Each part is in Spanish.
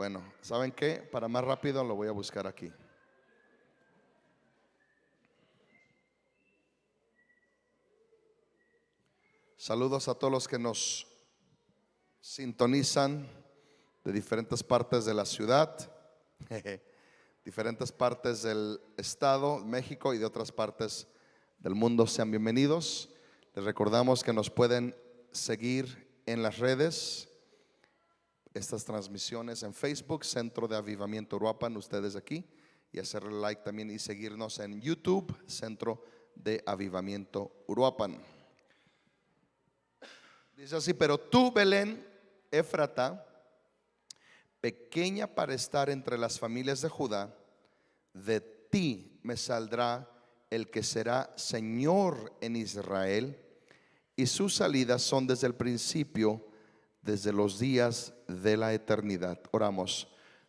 Bueno, ¿saben qué? Para más rápido lo voy a buscar aquí. Saludos a todos los que nos sintonizan de diferentes partes de la ciudad, diferentes partes del estado, México y de otras partes del mundo. Sean bienvenidos. Les recordamos que nos pueden seguir en las redes, estas transmisiones en Facebook, Centro de Avivamiento Uruapan, ustedes aquí, y hacerle like también y seguirnos en YouTube, Centro de Avivamiento Uruapan. Dice así: pero tú, Belén Éfrata, pequeña para estar entre las familias de Judá, de ti me saldrá el que será Señor en Israel, y sus salidas son desde el principio, desde los días de la eternidad. Oramos.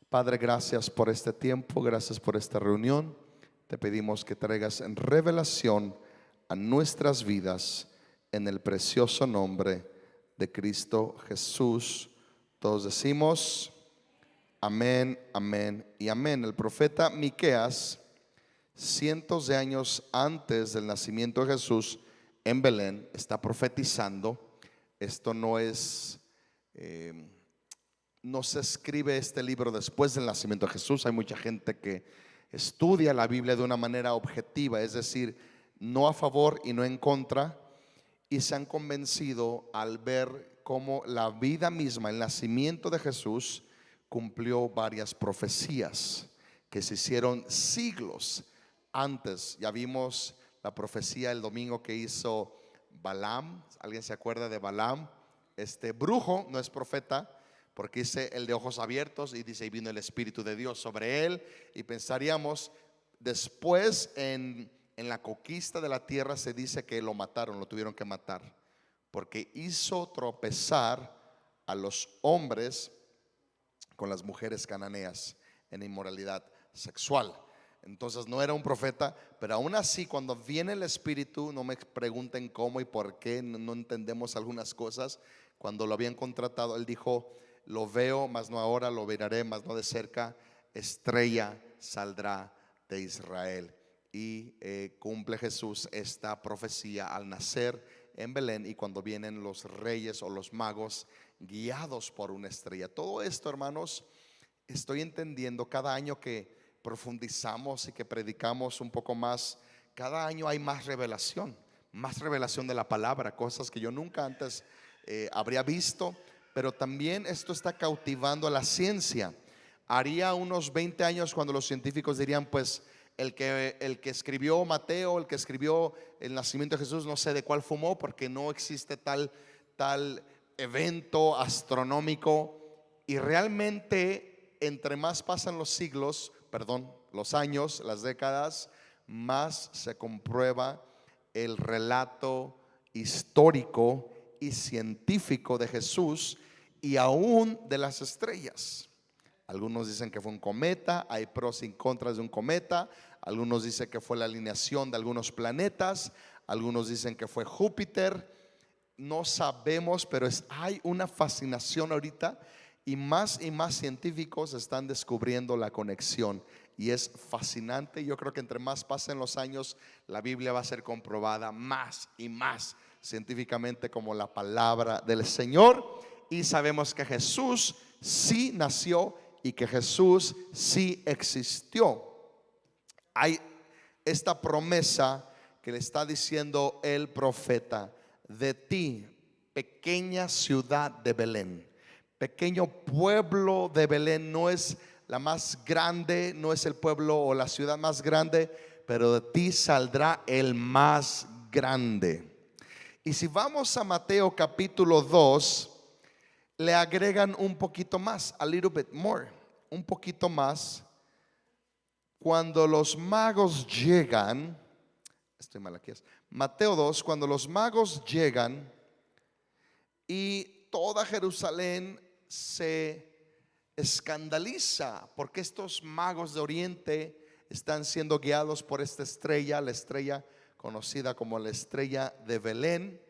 Padre, gracias por este tiempo, gracias por esta reunión. Te pedimos que traigas en revelación a nuestras vidas en el precioso nombre de Cristo Jesús. Todos decimos amén, amén y amén. El profeta Miqueas, cientos de años antes del nacimiento de Jesús en Belén, está profetizando. Esto no es no se escribe este libro después del nacimiento de Jesús. Hay mucha gente que estudia la Biblia de una manera objetiva, es decir, no a favor y no en contra, y se han convencido al ver cómo la vida misma, el nacimiento de Jesús, cumplió varias profecías que se hicieron siglos antes. Ya vimos la profecía el domingo que hizo Balaam. ¿Alguien se acuerda de Balaam? Este brujo, no es profeta, porque dice el de ojos abiertos, y dice: y vino el Espíritu de Dios sobre él. Y pensaríamos, después en la conquista de la tierra se dice que lo mataron, lo tuvieron que matar, porque hizo tropezar a los hombres con las mujeres cananeas en inmoralidad sexual. Entonces no era un profeta, pero aún así, cuando viene el Espíritu, no me pregunten cómo y por qué, no entendemos algunas cosas. Cuando lo habían contratado, él dijo: lo veo, mas no ahora; lo miraré, mas no de cerca; estrella saldrá de Israel. Y cumple Jesús esta profecía al nacer en Belén, y cuando vienen los reyes o los magos guiados por una estrella. Todo esto, hermanos, estoy entendiendo cada año que profundizamos y que predicamos un poco más. Cada año hay más revelación de la palabra, cosas que yo nunca antes habría visto. Pero también esto está cautivando a la ciencia. Haría unos 20 años cuando los científicos dirían: pues el que escribió Mateo, el que escribió el nacimiento de Jesús, no sé de cuál fumó, porque no existe tal evento astronómico. Y realmente, entre más pasan los siglos, los años, las décadas, más se comprueba el relato histórico y científico de Jesús, y aún de las estrellas. Algunos dicen que fue un cometa, hay pros y contras de un cometa. Algunos dicen que fue la alineación de algunos planetas, algunos dicen que fue Júpiter. No sabemos, pero hay una fascinación ahorita, y más científicos están descubriendo la conexión, y es fascinante. Yo creo que entre más pasen los años, la Biblia va a ser comprobada más y más científicamente como la palabra del Señor. Y sabemos que Jesús sí nació y que Jesús sí existió. Hay esta promesa que le está diciendo el profeta: de ti, pequeña ciudad de Belén, pequeño pueblo de Belén. No es la más grande, no es el pueblo o la ciudad más grande, pero de ti saldrá el más grande. Y si vamos a Mateo capítulo 2, le agregan un poquito más, a little bit more, un poquito más. Cuando los magos llegan, Mateo 2, cuando los magos llegan y toda Jerusalén se escandaliza porque estos magos de Oriente están siendo guiados por esta estrella, la estrella conocida como la estrella de Belén.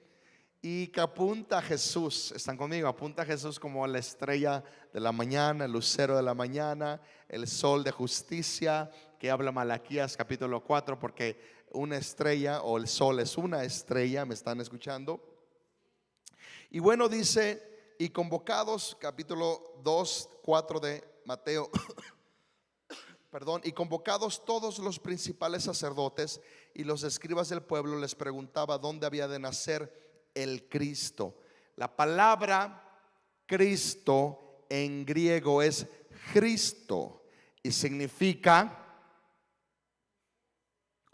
y que apunta a Jesús. ¿Están conmigo? Apunta a Jesús como la estrella de la mañana, el lucero de la mañana, el sol de justicia, que habla Malaquías capítulo 4, porque una estrella o el sol es una estrella. ¿Me están escuchando? Y bueno, dice, y convocados, capítulo 2, 4 de Mateo, perdón, y convocados todos los principales sacerdotes y los escribas del pueblo, les preguntaba dónde había de nacer el Cristo. La palabra Cristo en griego es Cristo y significa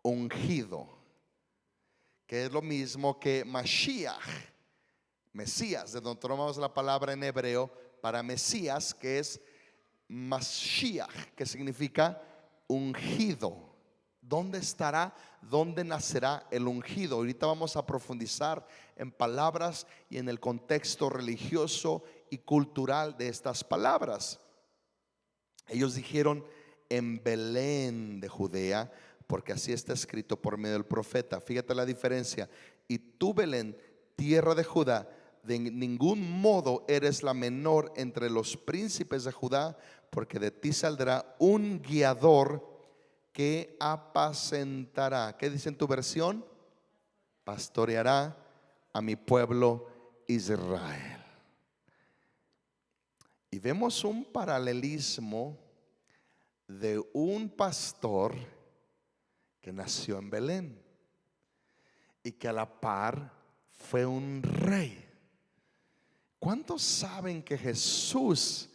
ungido, que es lo mismo que Mashiach, Mesías, de donde tomamos la palabra en hebreo para Mesías, que es Mashiach, que significa ungido. ¿Dónde estará? ¿Dónde nacerá el ungido? Ahorita vamos a profundizar en palabras y en el contexto religioso y cultural de estas palabras. Ellos dijeron en Belén de Judea, porque así está escrito por medio del profeta. Fíjate la diferencia. Y tú, Belén, tierra de Judá, de ningún modo eres la menor entre los príncipes de Judá, porque de ti saldrá un guiador que apacentará. ¿Qué dice en tu versión? Pastoreará a mi pueblo Israel. Y vemos un paralelismo de un pastor que nació en Belén y que a la par fue un rey. ¿Cuántos saben que Jesús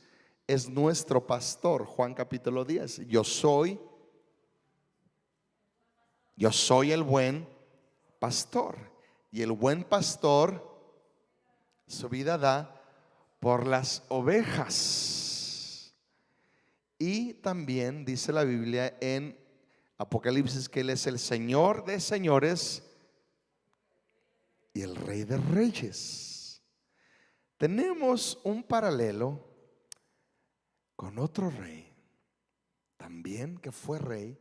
es nuestro pastor? Juan capítulo 10. Yo soy el buen pastor, y el buen pastor su vida da por las ovejas. Y también dice la Biblia en Apocalipsis que Él es el Señor de señores y el Rey de reyes. Tenemos un paralelo con otro rey también, que fue rey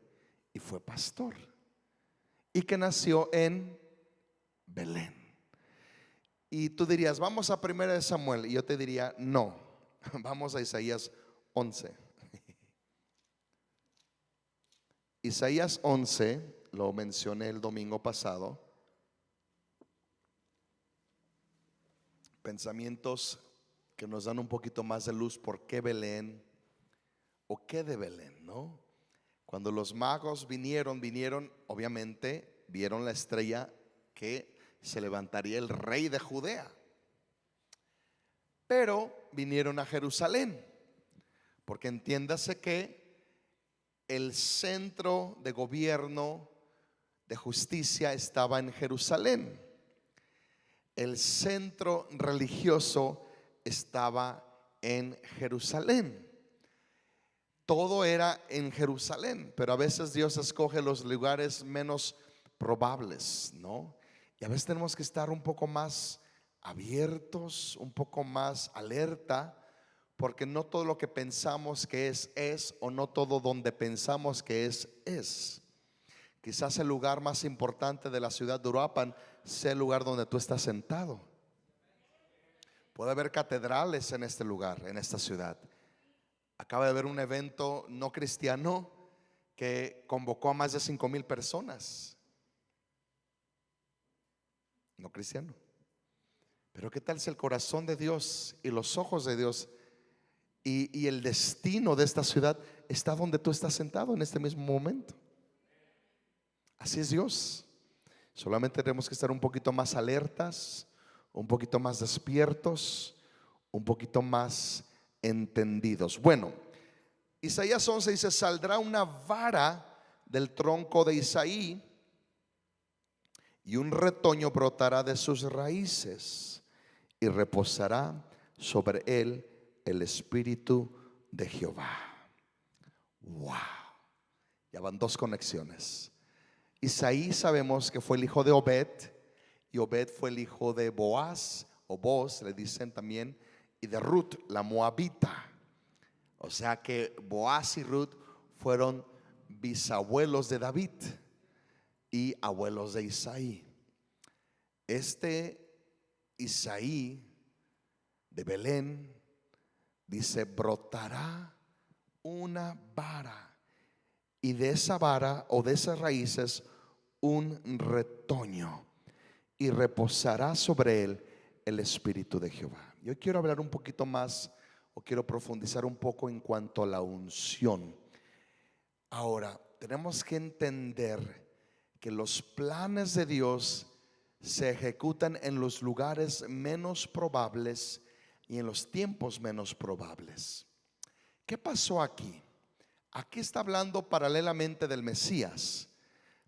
y fue pastor, y que nació en Belén. Y tú dirías, vamos a 1 Samuel, y yo te diría, no, vamos a Isaías 11. Isaías 11 lo mencioné el domingo pasado. Pensamientos que nos dan un poquito más de luz. ¿Por qué Belén? ¿O qué de Belén? ¿No? Cuando los magos vinieron, obviamente, vieron la estrella que se levantaría el rey de Judea. Pero vinieron a Jerusalén, porque entiéndase que el centro de gobierno, de justicia, estaba en Jerusalén. El centro religioso estaba en Jerusalén. Todo era en Jerusalén, pero a veces Dios escoge los lugares menos probables, ¿no? Y a veces tenemos que estar un poco más abiertos, un poco más alerta, porque no todo lo que pensamos que es, o no todo donde pensamos que es. Quizás el lugar más importante de la ciudad de Uruapan sea el lugar donde tú estás sentado. Puede haber catedrales en este lugar, en esta ciudad. Acaba de haber un evento no cristiano que convocó a más de 5,000 personas. No cristiano. Pero ¿qué tal si el corazón de Dios y los ojos de Dios y el destino de esta ciudad está donde tú estás sentado en este mismo momento? Así es Dios. Solamente tenemos que estar un poquito más alertas, un poquito más despiertos, un poquito más entendidos. Bueno, Isaías 11 dice: saldrá una vara del tronco de Isaí y un retoño brotará de sus raíces y reposará sobre él el espíritu de Jehová. Wow. Ya van dos conexiones. Isaí sabemos que fue el hijo de Obed, y Obed fue el hijo de Boaz, o Boz le dicen también, y de Ruth, la moabita. O sea que Boaz y Ruth fueron bisabuelos de David y abuelos de Isaí. Este Isaí de Belén, dice, brotará una vara, y de esa vara o de esas raíces un retoño, y reposará sobre él el Espíritu de Jehová. Yo quiero hablar un poquito más, o quiero profundizar un poco en cuanto a la unción. Ahora, tenemos que entender que los planes de Dios se ejecutan en los lugares menos probables y en los tiempos menos probables. ¿Qué pasó aquí? Aquí está hablando paralelamente del Mesías,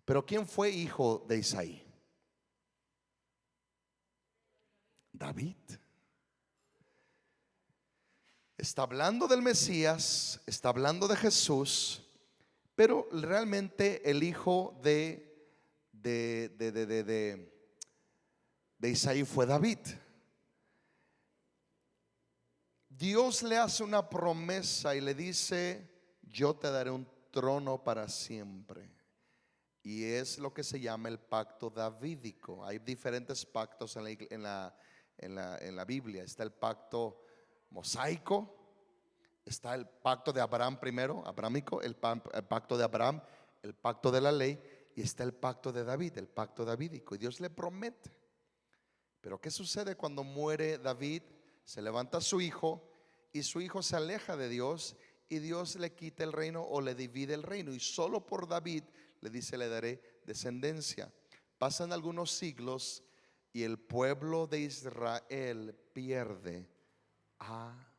pero ¿quién fue hijo de Isaí? David. Está hablando del Mesías, está hablando de Jesús, pero realmente el hijo de Isaí fue David. Dios le hace una promesa y le dice: yo te daré un trono para siempre. Y es lo que se llama el pacto davídico. Hay diferentes pactos en la Biblia. Está el pacto mosaico, está el pacto de Abraham primero, abrámico, el pacto de Abraham, el pacto de la ley, y está el pacto de David, el pacto davídico. Y Dios le promete. Pero ¿qué sucede cuando muere David? Se levanta su hijo y su hijo se aleja de Dios, y Dios le quita el reino o le divide el reino, y solo por David le dice: le daré descendencia. Pasan algunos siglos y el pueblo de Israel pierde a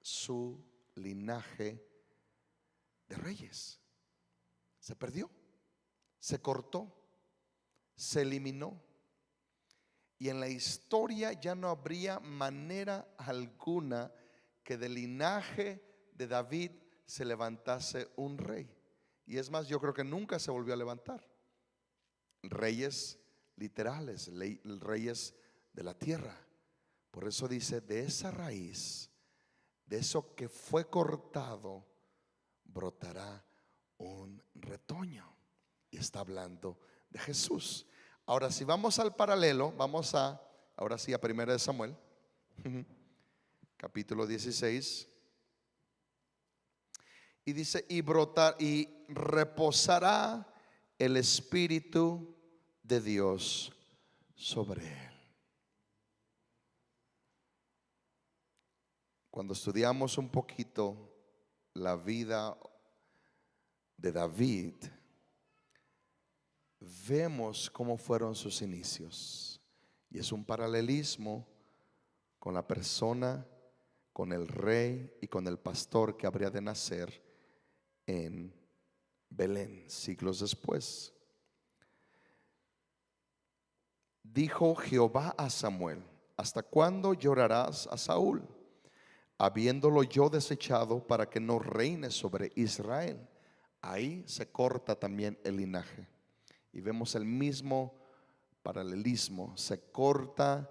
su linaje de reyes. Se perdió, se cortó, se eliminó. Y en la historia ya no habría manera alguna que del linaje de David se levantase un rey. Y es más, yo creo que nunca se volvió a levantar reyes literales, reyes de la tierra. Por eso dice: de esa raíz, de eso que fue cortado, brotará un retoño. Y está hablando de Jesús. Ahora, si vamos al paralelo, vamos ahora sí a 1 de Samuel, capítulo 16. Y dice: y brotar y reposará el Espíritu de Dios sobre él. Cuando estudiamos un poquito la vida de David, vemos cómo fueron sus inicios. Y es un paralelismo con la persona, con el rey y con el pastor que habría de nacer en Belén siglos después. Dijo Jehová a Samuel: ¿hasta cuándo llorarás a Saúl, habiéndolo yo desechado, para que no reine sobre Israel? Ahí se corta también el linaje. Y vemos el mismo paralelismo. Se corta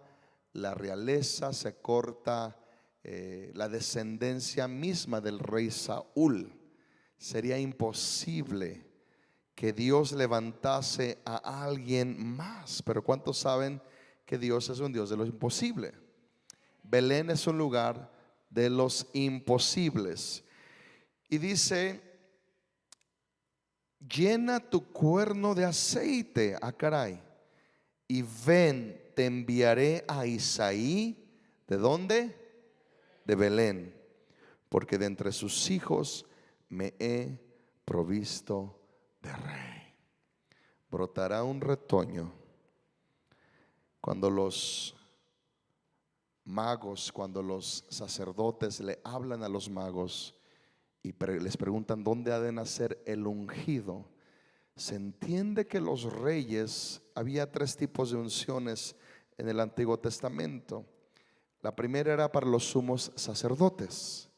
la realeza, se corta la descendencia misma del rey Saúl. Sería imposible que Dios levantase a alguien más. Pero ¿cuántos saben que Dios es un Dios de lo imposible? Belén es un lugar de los imposibles. Y dice: llena tu cuerno de aceite. Ah, caray. Y ven, te enviaré a Isaí. ¿De dónde? De Belén, porque de entre sus hijos me he provisto de rey. Brotará un retoño. Cuando los magos, cuando los sacerdotes le hablan a los magos y les preguntan dónde ha de nacer el ungido, se entiende que los reyes, había tres tipos de unciones en el Antiguo Testamento. La primera era para los sumos sacerdotes,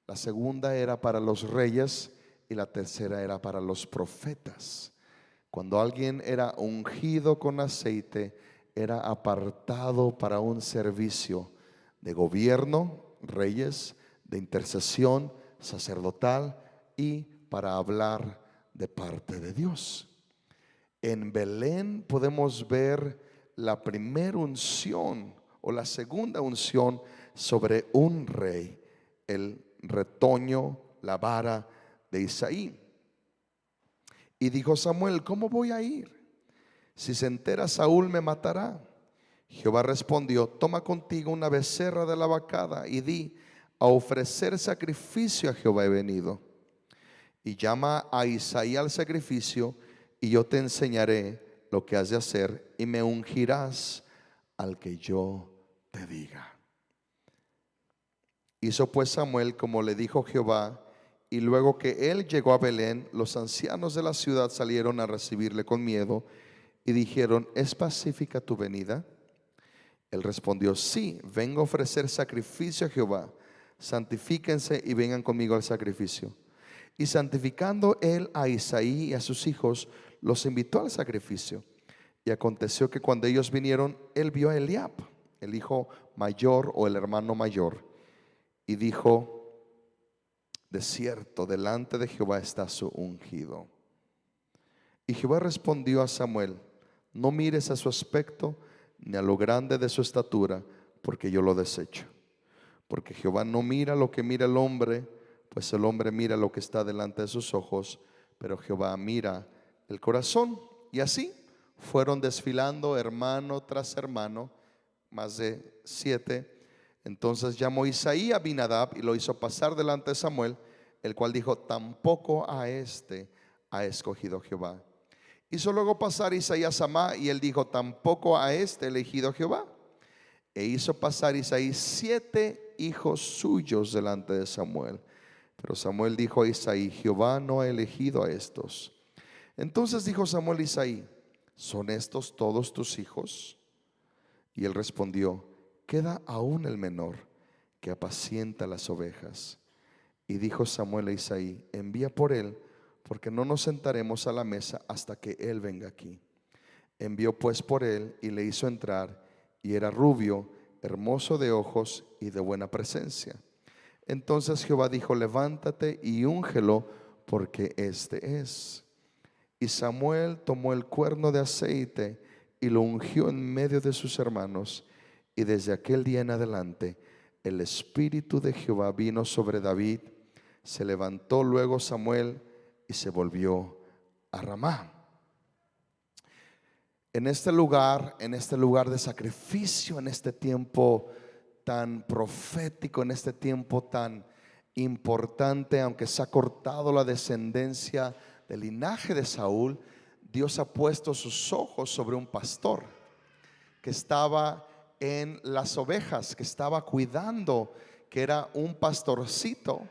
la segunda era para los reyes y la tercera era para los profetas. Cuando alguien era ungido con aceite, era apartado para un servicio de gobierno, reyes, de intercesión sacerdotal y para hablar de parte de Dios. En Belén podemos ver la primera unción o la segunda unción sobre un rey, el retoño, la vara de Isaí. Y dijo Samuel: ¿cómo voy a ir? Si se entera Saúl me matará. Jehová respondió: toma contigo una becerra de la vacada y di: a ofrecer sacrificio a Jehová he venido. Y llama a Isaí al sacrificio, y yo te enseñaré lo que has de hacer, y me ungirás al que yo te diga. Hizo pues Samuel como le dijo Jehová, y luego que él llegó a Belén, los ancianos de la ciudad salieron a recibirle con miedo y dijeron: ¿es pacífica tu venida? Él respondió: sí, vengo a ofrecer sacrificio a Jehová. Santifíquense y vengan conmigo al sacrificio. Y santificando él a Isaí y a sus hijos, los invitó al sacrificio. Y aconteció que cuando ellos vinieron, él vio a Eliab, el hijo mayor o el hermano mayor, y dijo: de cierto, delante de Jehová está su ungido. Y Jehová respondió a Samuel: no mires a su aspecto, ni a lo grande de su estatura, porque yo lo desecho. Porque Jehová no mira lo que mira el hombre, pues el hombre mira lo que está delante de sus ojos, pero Jehová mira el corazón. Y así fueron desfilando hermano tras hermano, más de 7. Entonces llamó Isaí a Abinadab y lo hizo pasar delante de Samuel, el cual dijo: tampoco a este ha escogido Jehová. Hizo luego pasar Isaí a Samá, y él dijo: tampoco a este ha elegido Jehová. E hizo pasar Isaí 7 hijos suyos delante de Samuel. Pero Samuel dijo a Isaí: Jehová no ha elegido a estos. Entonces dijo Samuel a Isaí: ¿son estos todos tus hijos? Y él respondió: queda aún el menor, que apacienta las ovejas. Y dijo Samuel a Isaí: envía por él, porque no nos sentaremos a la mesa hasta que él venga aquí. Envió pues por él y le hizo entrar, y era rubio, hermoso de ojos y de buena presencia. Entonces Jehová dijo: levántate y úngelo, porque este es. Y Samuel tomó el cuerno de aceite y lo ungió en medio de sus hermanos. Y desde aquel día en adelante el espíritu de Jehová vino sobre David. Se levantó luego Samuel y se volvió a Ramá. En este lugar de sacrificio, en este tiempo tan profético, en este tiempo tan importante, aunque se ha cortado la descendencia del linaje de Saúl, Dios ha puesto sus ojos sobre un pastor que estaba en las ovejas, que estaba cuidando, que era un pastorcito,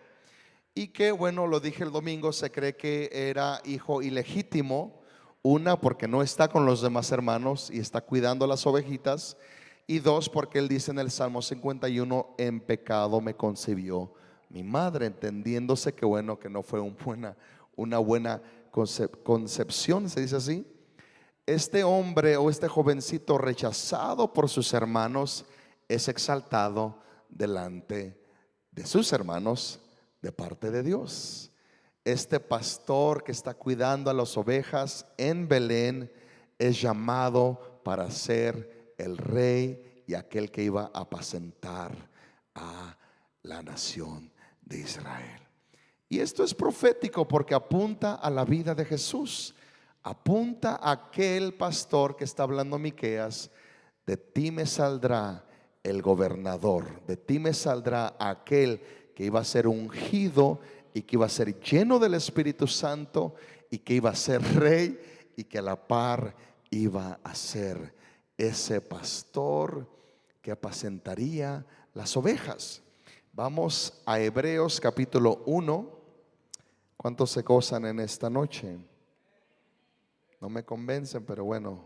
y que, bueno, lo dije el domingo, se cree que era hijo ilegítimo. Una, porque no está con los demás hermanos y está cuidando las ovejitas. Y dos, porque él dice en el Salmo 51: en pecado me concibió mi madre, entendiéndose que, bueno, que no fue una buena concepción, se dice así. Este hombre o este jovencito, rechazado por sus hermanos, es exaltado delante de sus hermanos de parte de Dios. Este pastor que está cuidando a las ovejas en Belén es llamado para ser el rey y aquel que iba a apacentar a la nación de Israel. Y esto es profético porque apunta a la vida de Jesús. Apunta a aquel pastor que está hablando Miqueas: de ti me saldrá el gobernador, de ti me saldrá aquel que iba a ser ungido y que iba a ser lleno del Espíritu Santo y que iba a ser rey, y que a la par iba a ser ese pastor que apacentaría las ovejas. Vamos a Hebreos capítulo 1. ¿Cuántos se gozan en esta noche? No me convencen, pero bueno.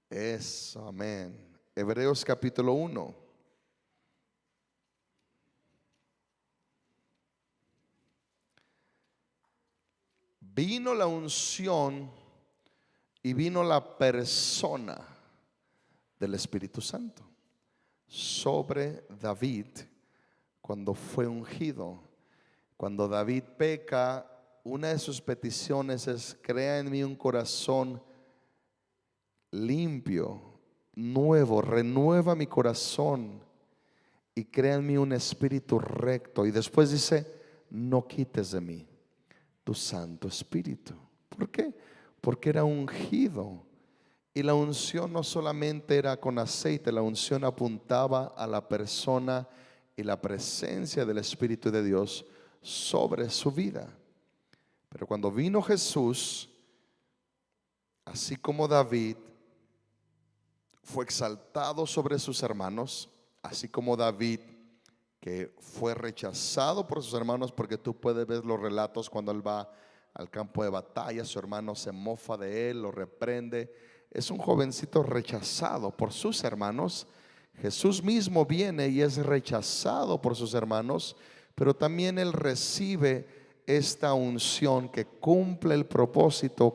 Eso, amén. Hebreos capítulo 1. Vino la unción y vino la persona del Espíritu Santo sobre David cuando fue ungido. Cuando David peca, una de sus peticiones es: crea en mí un corazón limpio nuevo, renueva mi corazón y crea en mí un espíritu recto. Y después dice, no quites de mí tu Santo Espíritu. ¿Por qué? Porque era ungido. Y la unción no solamente era con aceite, la unción apuntaba a la persona y la presencia del Espíritu de Dios sobre su vida. Pero cuando vino Jesús, así como David fue exaltado sobre sus hermanos, así como David que fue rechazado por sus hermanos, porque tú puedes ver los relatos cuando él va al campo de batalla, su hermano se mofa de él, lo reprende. Es un jovencito rechazado por sus hermanos. Jesús mismo viene y es rechazado por sus hermanos, pero también él recibe esta unción que cumple el propósito,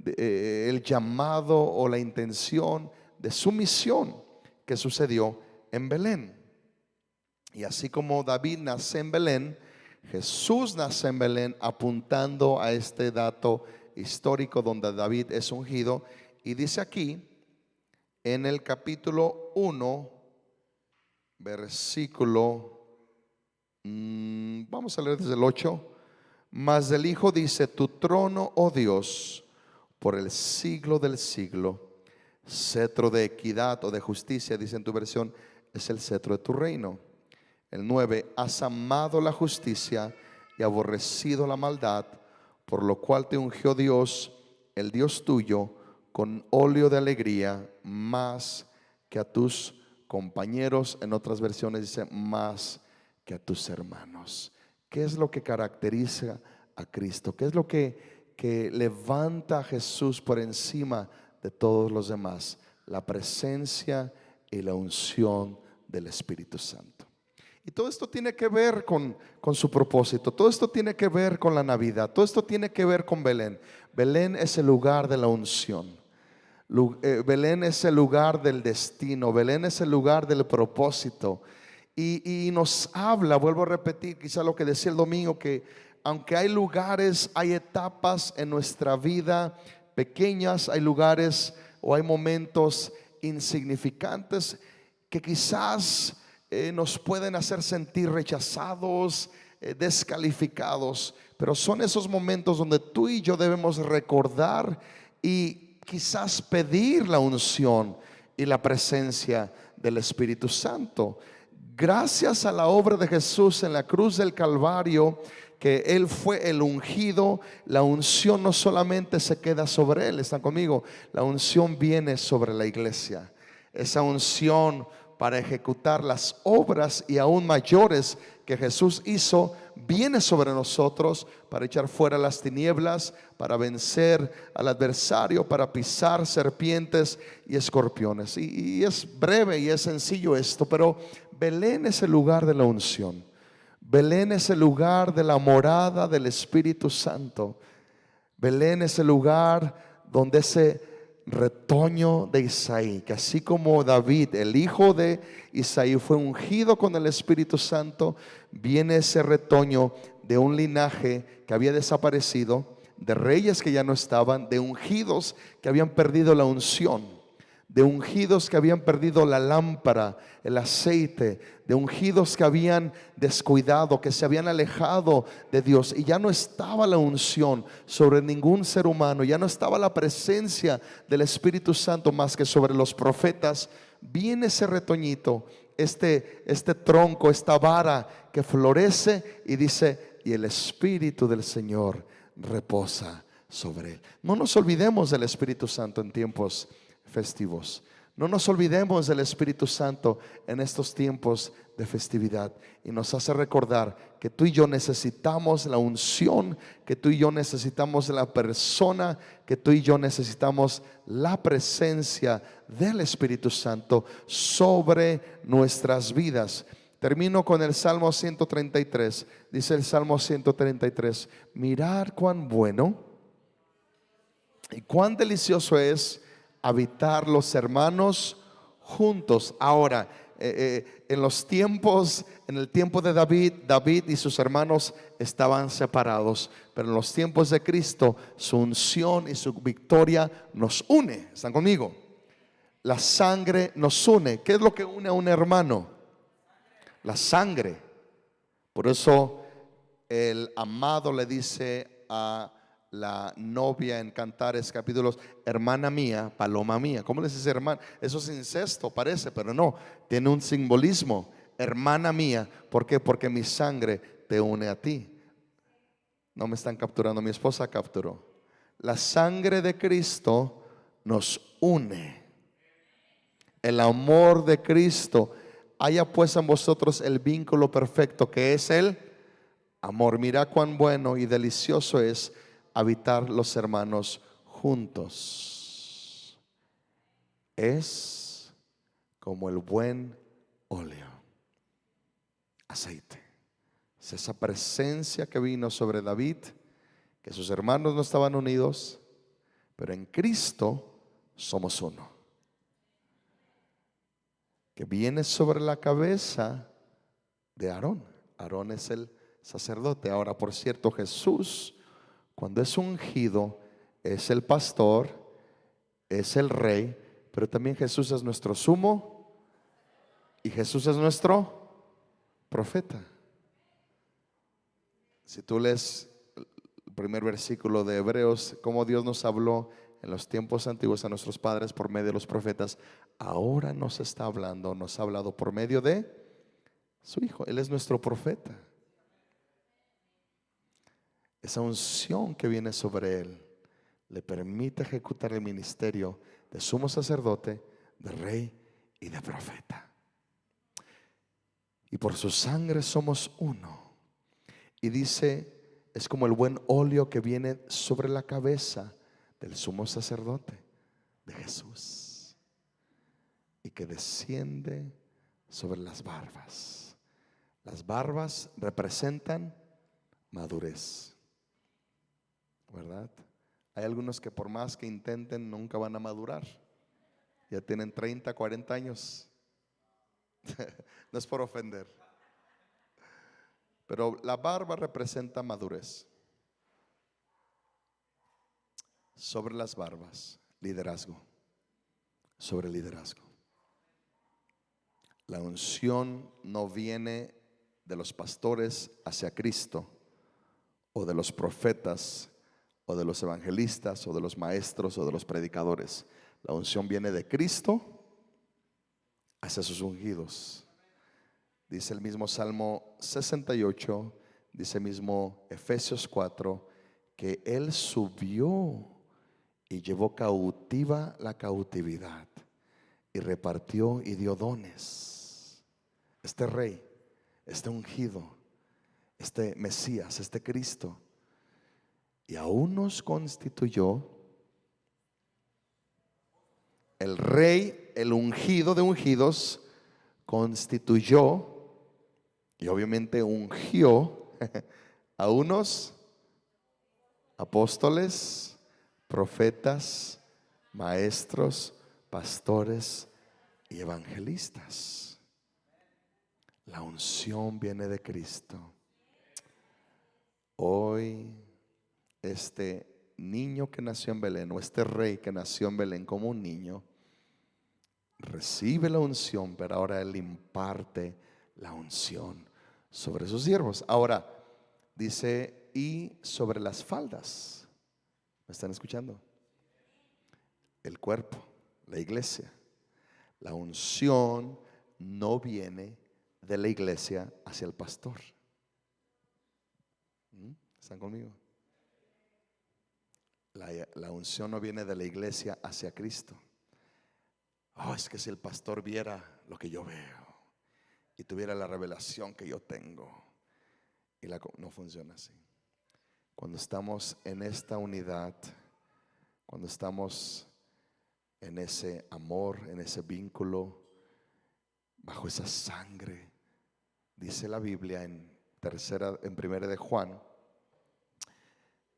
el llamado o la intención de su misión que sucedió en Belén. Y así como David nace en Belén, Jesús nace en Belén, apuntando a este dato histórico donde David es ungido. Y dice aquí en el capítulo 1, versículo, vamos a leer desde el 8. Mas del Hijo dice, tu trono, oh Dios, por el siglo del siglo, cetro de equidad o de justicia, dice en tu versión, es el cetro de tu reino. El 9, has amado la justicia y aborrecido la maldad, por lo cual te ungió Dios, el Dios tuyo, con óleo de alegría, más que a tus compañeros. En otras versiones dice, más que a tus hermanos. ¿Qué es lo que caracteriza a Cristo? ¿Qué es lo que levanta a Jesús por encima de todos los demás? La presencia y la unción del Espíritu Santo. Y todo esto tiene que ver con su propósito. Todo esto tiene que ver con la Navidad. Todo esto tiene que ver con Belén. Belén es el lugar de la unción. Belén es el lugar del destino. Belén es el lugar del propósito. Y nos habla, vuelvo a repetir, quizá lo que decía el domingo, que aunque hay lugares, hay etapas en nuestra vida pequeñas, hay lugares o hay momentos insignificantes que quizás nos pueden hacer sentir rechazados, descalificados, pero son esos momentos donde tú y yo debemos recordar y quizás pedir la unción y la presencia del Espíritu Santo. Gracias a la obra de Jesús en la cruz del Calvario, que Él fue el ungido, la unción no solamente se queda sobre Él, ¿están conmigo? La unción viene sobre la iglesia. Esa unción para ejecutar las obras y aún mayores que Jesús hizo, viene sobre nosotros para echar fuera las tinieblas, para vencer al adversario, para pisar serpientes y escorpiones. Y es breve y es sencillo esto, pero Belén es el lugar de la unción. Belén es el lugar de la morada del Espíritu Santo. Belén es el lugar donde ese retoño de Isaí, que así como David, el hijo de Isaí, fue ungido con el Espíritu Santo, viene ese retoño de un linaje que había desaparecido, de reyes que ya no estaban, de ungidos que habían perdido la unción, de ungidos que habían perdido la lámpara, el aceite, de ungidos que habían descuidado, que se habían alejado de Dios, y ya no estaba la unción sobre ningún ser humano, ya no estaba la presencia del Espíritu Santo más que sobre los profetas. Viene ese retoñito, este tronco, esta vara que florece y dice, y el Espíritu del Señor reposa sobre él. No nos olvidemos del Espíritu Santo en tiempos festivos. No nos olvidemos del Espíritu Santo en estos tiempos de festividad. Y nos hace recordar que tú y yo necesitamos la unción, que tú y yo necesitamos la persona, que tú y yo necesitamos la presencia del Espíritu Santo sobre nuestras vidas. Termino con el Salmo 133. Dice el Salmo 133: mirad cuán bueno y cuán delicioso es habitar los hermanos juntos. Ahora, en el tiempo de David y sus hermanos estaban separados, pero en los tiempos de Cristo, su unción y su victoria nos une. ¿Están conmigo? La sangre nos une. ¿Qué es lo que une a un hermano? La sangre. Por eso el amado le dice a la novia en Cantares capítulos: hermana mía, paloma mía. ¿Cómo le dice hermana? Eso es incesto, parece, pero no, tiene un simbolismo. Hermana mía, ¿por qué? Porque mi sangre te une a ti. No me están capturando, mi esposa capturó. La sangre de Cristo nos une. El amor de Cristo. Haya pues en vosotros el vínculo perfecto, que es el amor. Mira cuán bueno y delicioso es habitar los hermanos juntos. Es como el buen óleo, aceite. Es esa presencia que vino sobre David, que sus hermanos no estaban unidos, pero en Cristo somos uno, que viene sobre la cabeza de Aarón. Aarón es el sacerdote. Ahora, por cierto, Jesús, cuando es ungido, es el pastor, es el rey, pero también Jesús es nuestro sumo y Jesús es nuestro profeta. Si tú lees el primer versículo de Hebreos, cómo Dios nos habló en los tiempos antiguos a nuestros padres por medio de los profetas, ahora nos está hablando, nos ha hablado por medio de su Hijo. Él es nuestro profeta. Esa unción que viene sobre él le permite ejecutar el ministerio de sumo sacerdote, de rey y de profeta. Y por su sangre somos uno. Y dice, es como el buen óleo que viene sobre la cabeza del sumo sacerdote, de Jesús, y que desciende sobre las barbas. Las barbas representan madurez, ¿verdad? Hay algunos que por más que intenten nunca van a madurar. Ya tienen 30, 40 años. No es por ofender, pero la barba representa madurez. Sobre las barbas, liderazgo. Sobre el liderazgo. La unción no viene de los pastores hacia Cristo, o de los profetas, o de los evangelistas, o de los maestros, o de los predicadores. La unción viene de Cristo hacia sus ungidos. Dice el mismo Salmo 68, dice mismo Efesios 4, que Él subió y llevó cautiva la cautividad y repartió y dio dones. Este rey, este ungido, este Mesías, este Cristo, y aún nos constituyó el rey, el ungido de ungidos, constituyó y obviamente ungió a unos apóstoles, profetas, maestros, pastores y evangelistas. La unción viene de Cristo. Hoy este niño que nació en Belén, o este rey que nació en Belén como un niño, recibe la unción, pero ahora él imparte la unción sobre sus siervos. Ahora dice, y sobre las faldas. ¿Me están escuchando? El cuerpo, la iglesia. La unción no viene de la iglesia hacia el pastor. ¿Están conmigo? La unción no viene de la iglesia hacia Cristo. Oh, es que si el pastor viera lo que yo veo y tuviera la revelación que yo tengo, no funciona así. Cuando estamos en esta unidad, cuando estamos en ese amor, en ese vínculo, bajo esa sangre, dice la Biblia en primera de Juan,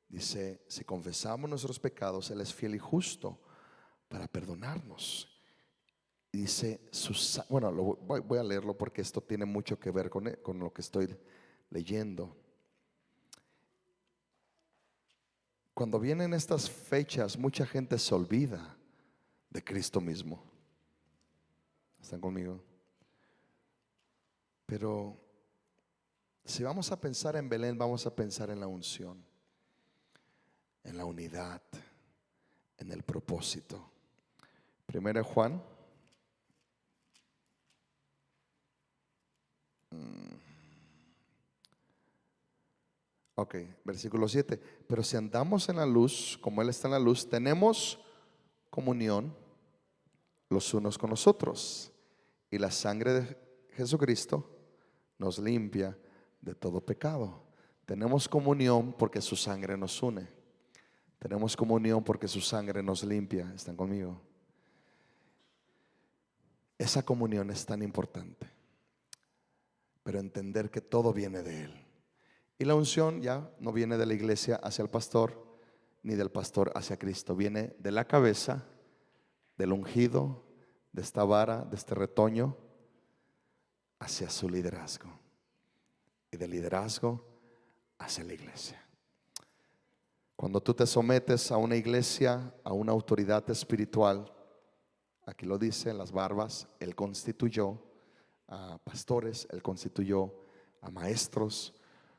dice, si confesamos nuestros pecados, Él es fiel y justo para perdonarnos. Dice, bueno, voy a leerlo porque esto tiene mucho que ver con lo que estoy leyendo. Cuando vienen estas fechas, mucha gente se olvida de Cristo mismo. ¿Están conmigo? Pero si vamos a pensar en Belén, vamos a pensar en la unción, en la unidad, en el propósito. Primero Juan. Ok, versículo 7. Pero si andamos en la luz, como Él está en la luz, tenemos comunión los unos con los otros. Y la sangre de Jesucristo nos limpia de todo pecado. Tenemos comunión porque su sangre nos une. Tenemos comunión porque su sangre nos limpia. ¿Están conmigo? Esa comunión es tan importante. Pero entender que todo viene de Él. Y la unción ya no viene de la iglesia hacia el pastor, ni del pastor hacia Cristo. Viene de la cabeza, del ungido, de esta vara, de este retoño, hacia su liderazgo. Y del liderazgo hacia la iglesia. Cuando tú te sometes a una iglesia, a una autoridad espiritual, aquí lo dice en las barbas, Él constituyó a pastores, Él constituyó a maestros.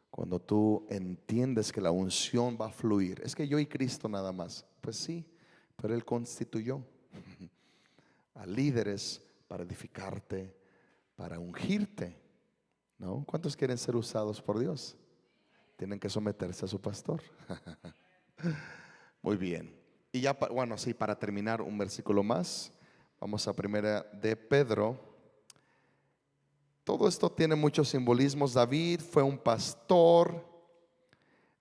Cuando tú entiendes que la unción va a fluir, es que yo y Cristo nada más, pues sí, pero Él constituyó a líderes para edificarte, para ungirte, ¿no? ¿Cuántos quieren ser usados por Dios? Tienen que someterse a su pastor. Muy bien. Y ya, bueno, sí, para terminar un versículo más, vamos a primera de Pedro. Todo esto tiene muchos simbolismos. David fue un pastor,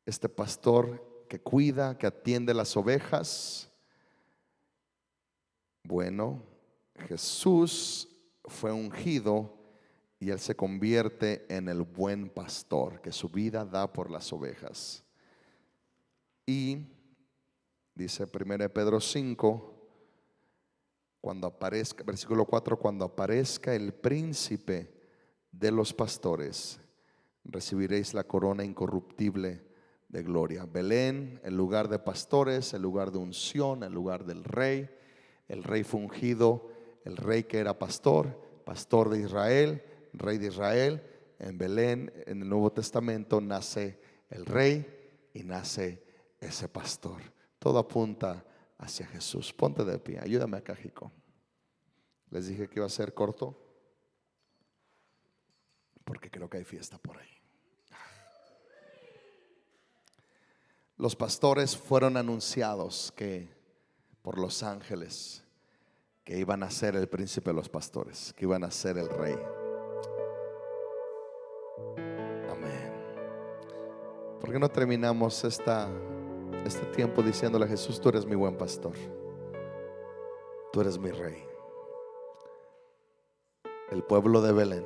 este pastor que cuida, que atiende las ovejas. Bueno, Jesús fue ungido y Él se convierte en el buen pastor que su vida da por las ovejas. Y dice 1 Pedro 5, cuando aparezca, versículo 4, cuando aparezca el príncipe de los pastores, recibiréis la corona incorruptible de gloria. Belén, el lugar de pastores, el lugar de unción, el lugar del rey. El rey fue ungido, el rey que era pastor, pastor de Israel, rey de Israel. En Belén, en el Nuevo Testamento, nace el rey y nace ese pastor. Todo apunta hacia Jesús. Ponte de pie, ayúdame acá, Jico. Les dije que iba a ser corto, porque creo que hay fiesta por ahí. Los pastores fueron anunciados por los ángeles que iban a ser el príncipe de los pastores, que iban a ser el rey. Amén. ¿Por qué no terminamos este tiempo diciéndole a Jesús: tú eres mi buen pastor, tú eres mi rey? El pueblo de Belén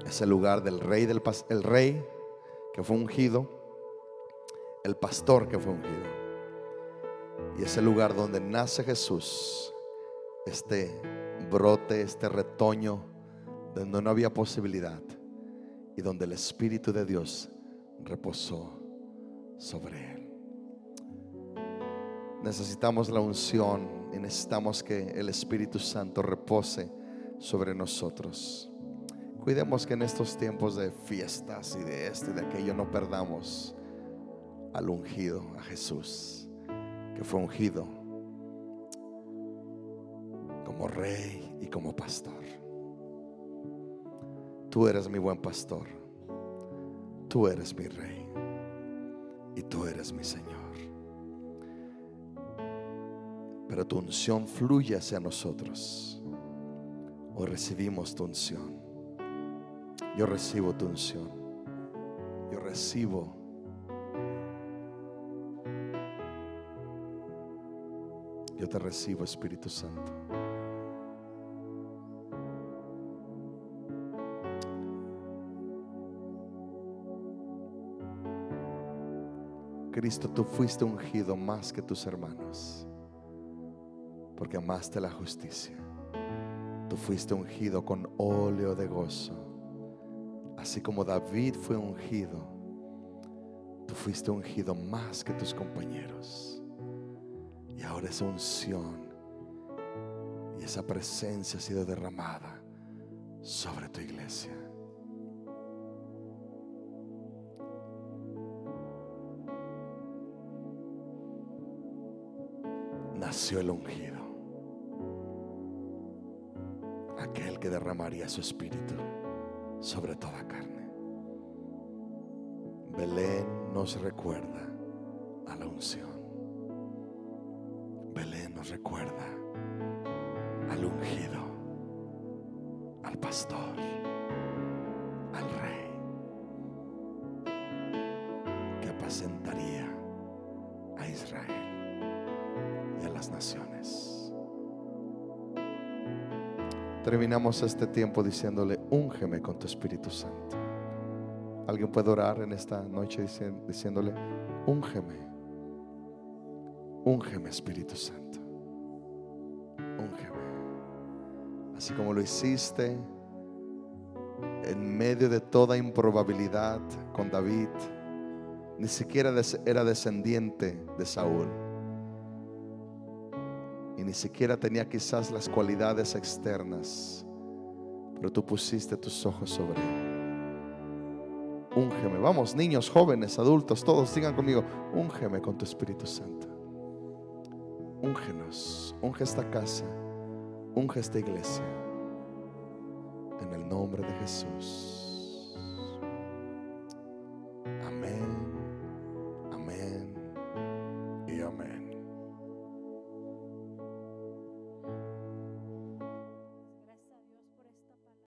es el lugar del rey, el rey que fue ungido, el pastor que fue ungido. Y es el lugar donde nace Jesús, este brote, este retoño, donde no había posibilidad y donde el Espíritu de Dios reposó sobre él. Necesitamos la unción y necesitamos que el Espíritu Santo repose sobre nosotros. Cuidemos que en estos tiempos de fiestas y de esto y de aquello no perdamos al ungido, a Jesús, que fue ungido como rey y como pastor. Tú eres mi buen pastor, tú eres mi rey y tú eres mi Señor. Pero tu unción fluye hacia nosotros. Hoy recibimos tu unción. Yo recibo tu unción. Yo recibo. Yo te recibo, Espíritu Santo. Cristo, tú fuiste ungido más que tus hermanos, porque amaste la justicia. Tú fuiste ungido con óleo de gozo. Así como David fue ungido, tú fuiste ungido más que tus compañeros. Y ahora esa unción Y esa presencia ha sido derramada sobre tu iglesia. Nació el ungido, aquel que derramaría su espíritu sobre toda carne. Belén nos recuerda a la unción. Belén nos recuerda al ungido, al pastor, al rey que apacentaría a Israel y a las naciones. Terminamos este tiempo diciéndole: úngeme con tu Espíritu Santo. ¿Alguien puede orar en esta noche diciéndole: úngeme, úngeme, Espíritu Santo, úngeme? Así como lo hiciste en medio de toda improbabilidad con David. Ni siquiera era descendiente de Saúl, y ni siquiera tenía quizás las cualidades externas, pero tú pusiste tus ojos sobre él. Úngeme. Vamos, niños, jóvenes, adultos, todos digan conmigo: úngeme con tu Espíritu Santo. Úngenos, unge esta casa, unge esta iglesia, en el nombre de Jesús.